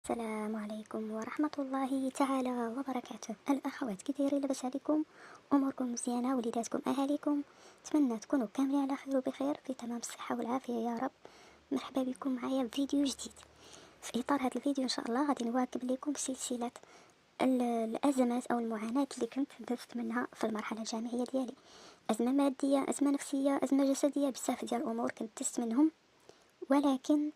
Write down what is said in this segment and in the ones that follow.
السلام عليكم ورحمة الله تعالى وبركاته. الأخوات كي دايرين؟ لاباس عليكم؟ أموركم مزيانة؟ وليداتكم أهاليكم؟ نتمنى تكونوا كاملين على خير وبخير في تمام الصحة والعافية يا رب. مرحبا بكم معايا فيديو جديد. في إطار هذا الفيديو إن شاء الله غادي نواكب لكم سلسلة الأزمات أو المعاناة اللي كنت دزت منها في المرحلة الجامعية ديالي. أزمة مادية، أزمة نفسية، أزمة جسدية، بزاف ديال الأمور كنت دزت منهم، ولكن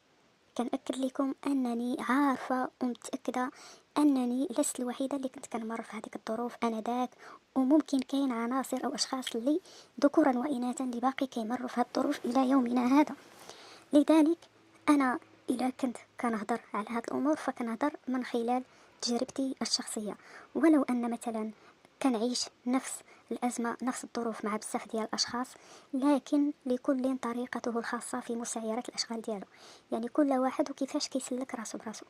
كنأكد لكم أنني عارفة ومتأكدة أنني لست الوحيدة اللي كنت كنمر في هذيك الظروف آنذاك، وممكن كاين عناصر أو أشخاص اللي ذكورا وإناثا اللي باقي كيمروا في هذه الظروف إلى يومنا هذا. لذلك أنا إلا كنت كنهضر على هذه الأمور فكنهضر من خلال تجربتي الشخصية، ولو أن مثلا كنعيش نفس الأزمة نفس الظروف مع بزاف ديال الأشخاص، لكن لكل طريقته الخاصة في مسايرة الأشغال ديالو، يعني كل واحد وكيفاش كيسلك راسو براسو.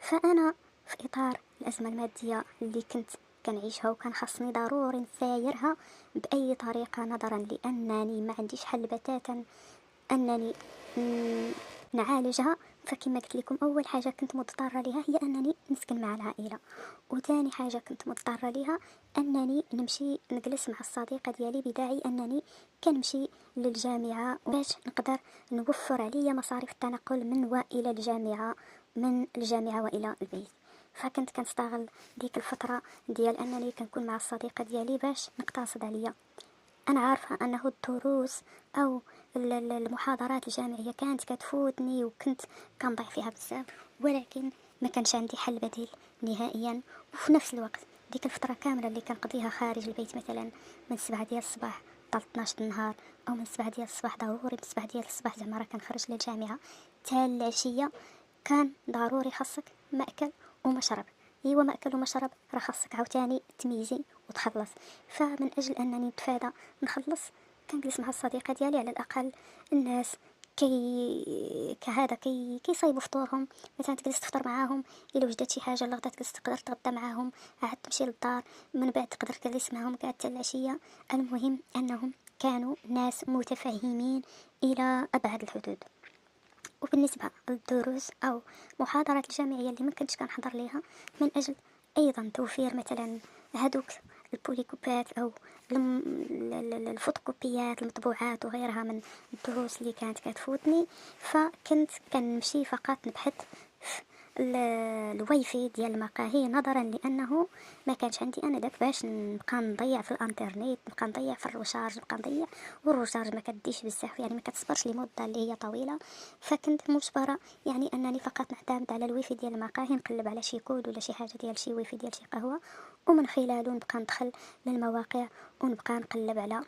فأنا في إطار الأزمة المادية اللي كنت كنعيشها وكان خاصني ضروري نسايرها بأي طريقة، نظرا لأنني ما عنديش حل بتاتا أنني نعالجها. فكما قلت لكم، أول حاجة كنت مضطرة لها هي أنني نسكن مع العائلة، وثاني حاجة كنت مضطرة لها أنني نمشي نجلس مع الصديقة ديالي، بداعي أنني كنمشي للجامعة باش نقدر نوفر عليا مصاريف التنقل من وإلى الجامعة، من الجامعة وإلى البيت. فكنت كنستغل ديك الفترة ديال أنني كنكون مع الصديقة ديالي باش نقتصد عليا. أنا عارفة أنه الدروس أو المحاضرات الجامعية كانت كتفوتني وكنت كنضيع فيها بزاف، ولكن ما كانش عندي حل بديل نهائيا. وفي نفس الوقت ديك الفترة كاملة اللي كنقضيها خارج البيت، مثلا من 7 ديال الصباح حتى 12 النهار، أو من 7 ديال الصباح ضروري، من 7 ديال الصباح زعما راه كنخرج للجامعة حتى العشية، كان ضروري خاصك مأكل ومشرب. ايوا مأكل ومشرب، راه خاصك عاوتاني تميزي وتخلص. فمن اجل انني نتفادى نخلص، كنجلس مع الصديقه ديالي على الاقل. الناس كهذا كيصايبوا فطورهم، مثلا تجلس تفطر معاهم، الا وجدت شي حاجه لغدا تجلس تقدر تغدى معاهم، عاد تمشي للدار، من بعد تقدر تجلس معاهم كاع حتى العشيه. المهم انهم كانوا ناس متفهمين الى ابعد الحدود. وبالنسبة للدروس أو محاضرات الجامعية اللي ما كنتش كنحضر ليها، من أجل أيضا توفير مثلا هادوك البوليكوبات أو الفوتوكوبيات، المطبوعات وغيرها من الدروس اللي كانت كتفوتني، فكنت كنمشي فقط نبحث في الوايفاي ديال المقاهي، نظرا لانه ما كانش عندي انا داك باش نبقى نضيع في الانترنت، نبقى نضيع في الروشارج، نبقى نضيع، والروشارج ما كديش بزاف، يعني ما كتصبرش لمده اللي هي طويله. فكنت مجبره يعني انني فقط نعتمد على الوايفاي ديال المقاهي، نقلب على شي كود ولا شي حاجه ديال شي وايفاي ديال شي قهوه، ومن خلاله نبقى ندخل للمواقع ونبقى نقلب على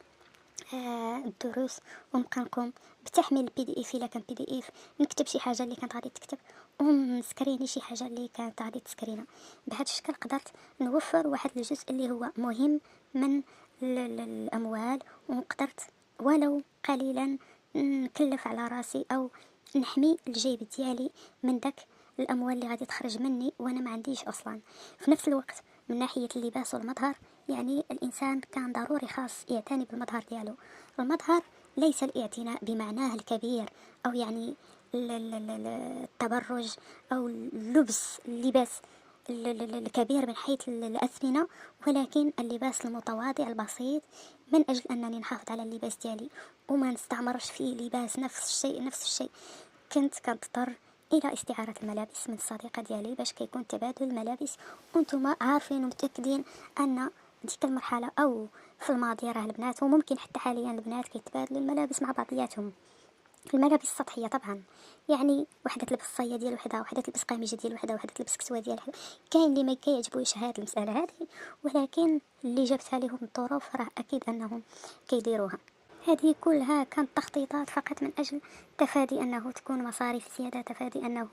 الدروس، ونبقى نقوم بتحميل البي دي اف الا كان بي دي اف، نكتب شي حاجه اللي كانت غادي تكتب، ونسكريني شي حاجه اللي كانت غادي تسكرينا. بهذا الشكل قدرت نوفر واحد الجزء اللي هو مهم من الاموال، وقدرت ولو قليلا نكلف على راسي او نحمي الجيب ديالي من داك الاموال اللي غادي تخرج مني وانا ما عنديش اصلا. في نفس الوقت من ناحيه اللباس والمظهر، يعني الانسان كان ضروري خاص يعتني بالمظهر ديالو. المظهر ليس الاعتناء بمعناه الكبير، او يعني التبرج او اللباس الكبير من حيث الأثمنة، ولكن اللباس المتواضع البسيط، من أجل أنني نحافظ على اللباس ديالي وما نستعمرش فيه لباس نفس الشيء نفس الشيء. كنت كنضطر الى استعارة الملابس من الصديقة ديالي باش كيكون تبادل الملابس. وانتم عارفين ومتأكدين ان ديك المرحلة او في الماضي راه البنات، وممكن حتى حاليا البنات كيتبادلوا الملابس مع بعضياتهم، الملابس السطحيه طبعا، يعني وحده تلبس صيه ديال وحده، وحده تلبس قميجه ديال وحده، وحده تلبس كسوه ديال وحده. كاين اللي ما كيعجبوش هاد المساله هذه، ولكن اللي جابتها لهم الظروف راه اكيد انهم كيديروها. هذه كلها كانت تخطيطات فقط من أجل تفادي أنه تكون مصاريف زيادة، تفادي أنه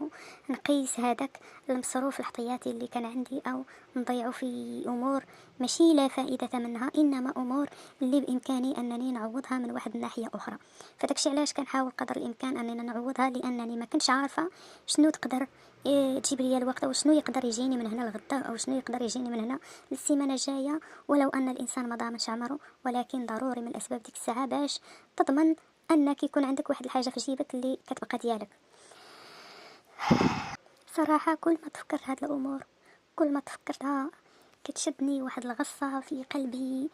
نقيس هذاك المصروف الاحتياطي اللي كان عندي أو نضيعه في أمور ماشي لا فائدة منها، إنما أمور اللي بإمكاني أنني نعوضها من واحد الناحية أخرى. فداكشي علاش كنحاول قدر الإمكان أننا نعوضها، لأنني ما كنتش عارفة شنو تقدر تجيب لي الوقت، او شنو يقدر يجيني من هنا لغدا، او شنو يقدر يجيني من هنا للسيمانه الجايه. ولو ان الانسان ما ضامنش عمره، ولكن ضروري من الاسباب ديك الساعه باش تضمن انك يكون عندك واحد الحاجه في جيبك اللي كتبقى ديالك. صراحة كل ما تفكرت هاد الأمور، كل ما تفكرتها كتشدني واحد الغصة في قلبي،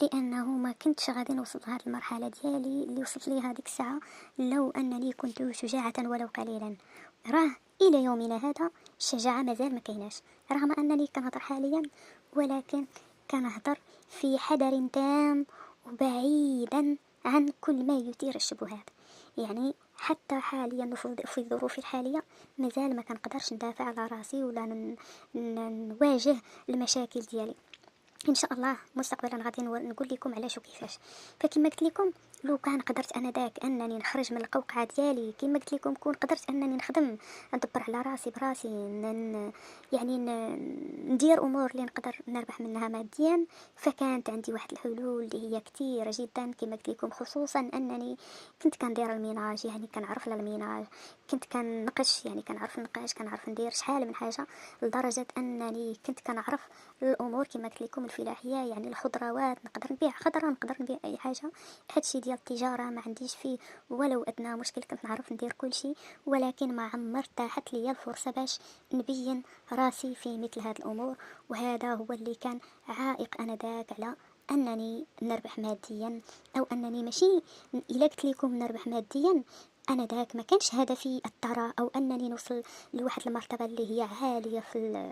لأنه ما كنتش غادي نوصل لهاد المرحلة ديالي اللي وصلت ليها هاديك الساعة لو أنني كنت شجاعة ولو قليلا. راه إلى يومنا هذا الشجاعة مازال ما كايناش، رغم أنني كنهضر حاليا، ولكن كنهضر في حذر تام وبعيدا عن كل ما يثير الشبهات. يعني حتى حاليا في الظروف الحالية مازال ما كنقدرش ندافع على راسي ولا نواجه المشاكل ديالي. ان شاء الله مستقبلا غادي نقول لكم علاش وكيفاش. فكما قلت لكم، لو كان قدرت انا داك انني نخرج من القوقعه ديالي، كما قلت لكم كون قدرت انني نخدم ندبر على راسي براسي، يعني ندير امور اللي نقدر نربح منها ماديا، فكانت عندي واحد الحلول اللي هي كثيره جدا. كما قلت لكم خصوصا انني كنت كندير الميناج، يعني كنعرف الميناج، كنت كنقش، يعني كنعرف نقاش، كنعرف ندير شحال من حاجه، لدرجه انني كنت كنعرف الامور كما قلت لكم الفلاحيه، يعني الخضروات، نقدر نبيع خضره، نقدر نبيع اي حاجه. هادشي ديال التجاره ما عنديش فيه ولو ادنى مشكل، كنت نعرف ندير كل شيء، ولكن ما عمرت تاحت لي الفرصه باش نبين راسي في مثل هاد الامور. وهذا هو اللي كان عائق انذاك على انني نربح ماديا، او انني ماشي الا قلت لكم نربح ماديا، انا ذاك ما كانش هدفي الثراء او انني نوصل لواحد المرتبه اللي هي عاليه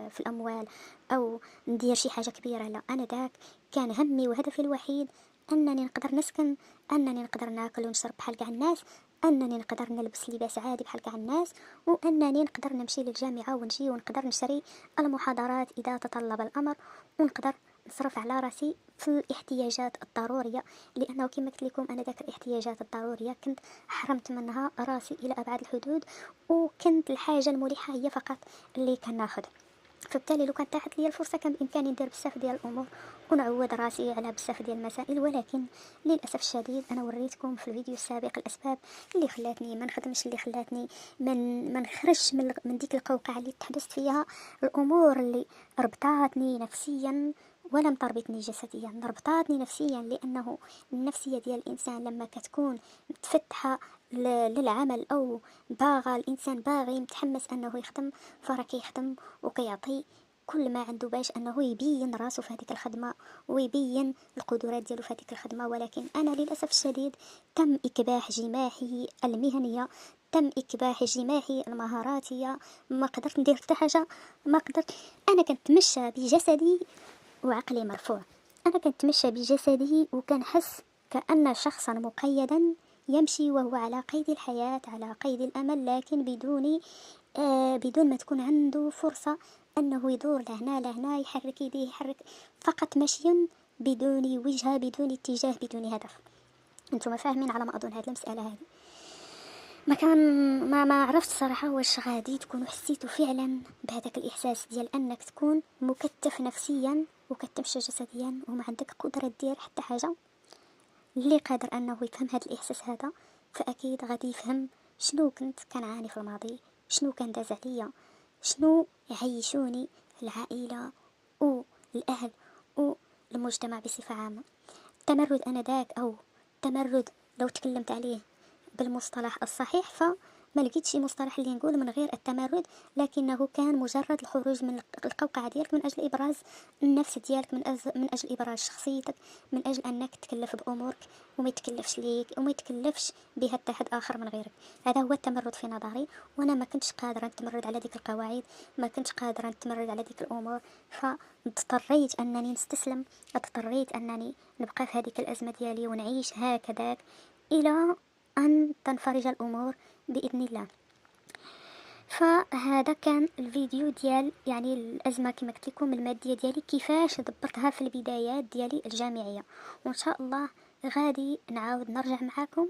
في الاموال، او ندير شي حاجه كبيره. لا، انا ذاك كان همي وهدفي الوحيد انني نقدر نسكن، انني نقدر ناكل ونشرب بحال كاع الناس، انني نقدر نلبس لباس عادي بحال كاع الناس، وانني نقدر نمشي للجامعه ونجي، ونقدر نشري المحاضرات اذا تطلب الامر، ونقدر نصرف على راسي في الاحتياجات الضروريه. لانه كما قلت لكم انا ذاك الاحتياجات الضروريه كنت حرمت منها راسي الى ابعد الحدود، وكنت الحاجه الملحه هي فقط اللي كناخذ. فبالتالي لو كانت تاحت لي الفرصه كان بامكاني ندير بزاف ديال الامور ونعوض راسي على بزاف ديال المسائل، ولكن للاسف الشديد انا وريتكم في الفيديو السابق الاسباب اللي خلاتني ما نخدمش، اللي خلاتني ما نخرجش من ديك القوقعه اللي تحبست فيها، الامور اللي ربطاتني نفسيا ولم تربطني جسديا، ربطاتني نفسيا. لانه النفسيه ديال الانسان لما كتكون متفتحه للعمل، او الانسان باغي متحمس انه يخدم، فراه كيخدم وكيعطي كل ما عنده باش انه يبين راسو في هذيك الخدمه ويبين القدرات ديالو في هذيك الخدمه. ولكن انا للاسف الشديد تم اكباح جماحي المهنيه، تم اكباح جماحي المهاراتيه، ما قدرت ندير حتى حاجه، ما قدرت. انا كنتمشى بجسدي وعقلي مرفوع، انا كنتمشى بجسدي وكنحس كأن شخصا مقيدا يمشي وهو على قيد الحياة، على قيد الأمل، لكن بدون ما تكون عنده فرصة أنه يدور لهنا لهنا، يحرك يديه، يحرك، فقط مشي بدون وجهة، بدون اتجاه، بدون هدف. انتم فاهمين على ما أظن هذه المسألة هذه. ما كان ما عرفت صراحة واش غادي تكونوا حسيتوا فعلا بهذاك الإحساس ديال أنك تكون مكتف نفسيا وكتمشى جسديا وما عندك قدرة دير حتى حاجة. اللي قادر انه يفهم هذا الاحساس هذا فاكيد غادي يفهم شنو كنت كنعاني في الماضي، شنو كان داز عليا، شنو يعيشوني العائله والاهل والمجتمع بصفه عامه. التمرد انذاك، او التمرد لو تكلمت عليه بالمصطلح الصحيح، فما لقيت شي مصطلح اللي نقول من غير التمرد، لكنه كان مجرد الخروج من القوقعة ديالك من أجل إبراز النفس ديالك، من أجل إبراز شخصيتك، من أجل أنك تكلف بأمورك وما يتكلفش ليك وما يتكلفش بها حتى حد آخر من غيرك. هذا هو التمرد في نظري، وأنا ما كنتش قادرة نتمرد على ديك القواعد، ما كنتش قادرة نتمرد على ديك الأمور، فاضطريت أنني نستسلم، اضطريت أنني نبقى في هذيك الأزمة ديالي ونعيش هكذاك إلى أن تنفرج الأمور بإذن الله. فهذا كان الفيديو ديال يعني الأزمة كما قلت لكم المادية ديالي، كيفاش دبرتها في البدايات ديالي الجامعية. وإن شاء الله غادي نعاود نرجع معاكم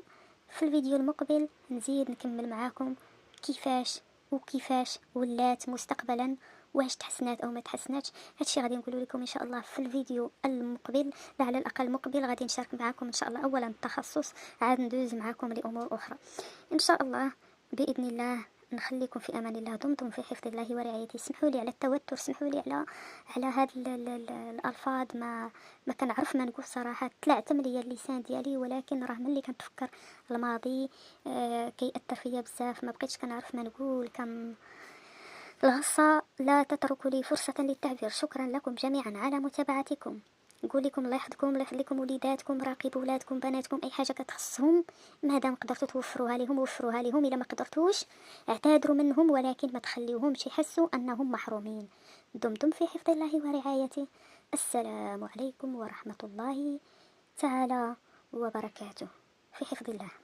في الفيديو المقبل، نزيد نكمل معاكم كيفاش ولات مستقبلا، واش تحسنات او ما تحسناتش. هادشي غادي نقول لكم ان شاء الله في الفيديو المقبل، لا على الاقل المقبل غادي نشارك معاكم ان شاء الله اولا التخصص، عاد ندوز معاكم لامور اخرى ان شاء الله باذن الله. نخليكم في امان الله، دمتم في حفظ الله ورعايته. سمحوا لي على التوتر، سمحوا لي على هاد الالفاظ، ما كنعرف ما نقول صراحه، تلعتم ليا اللسان ديالي، ولكن راه ملي كنتفكر الماضي كيأثر فيا بزاف، ما بقيتش كنعرف ما نقول، الغصة لا تترك لي فرصة للتعبير. شكرا لكم جميعا على متابعتكم. نقول لكم الله يحفظكم، الله يحفظ لكم وليداتكم، راقبوا ولادكم بناتكم، اي حاجه كتخصهم مادام قدرتوا توفروها لهم وفروها لهم، الا ما قدرتوش اعتذروا منهم، ولكن ما تخليوهمش يحسوا انهم محرومين. دمتم في حفظ الله ورعايته. السلام عليكم ورحمه الله تعالى وبركاته. في حفظ الله.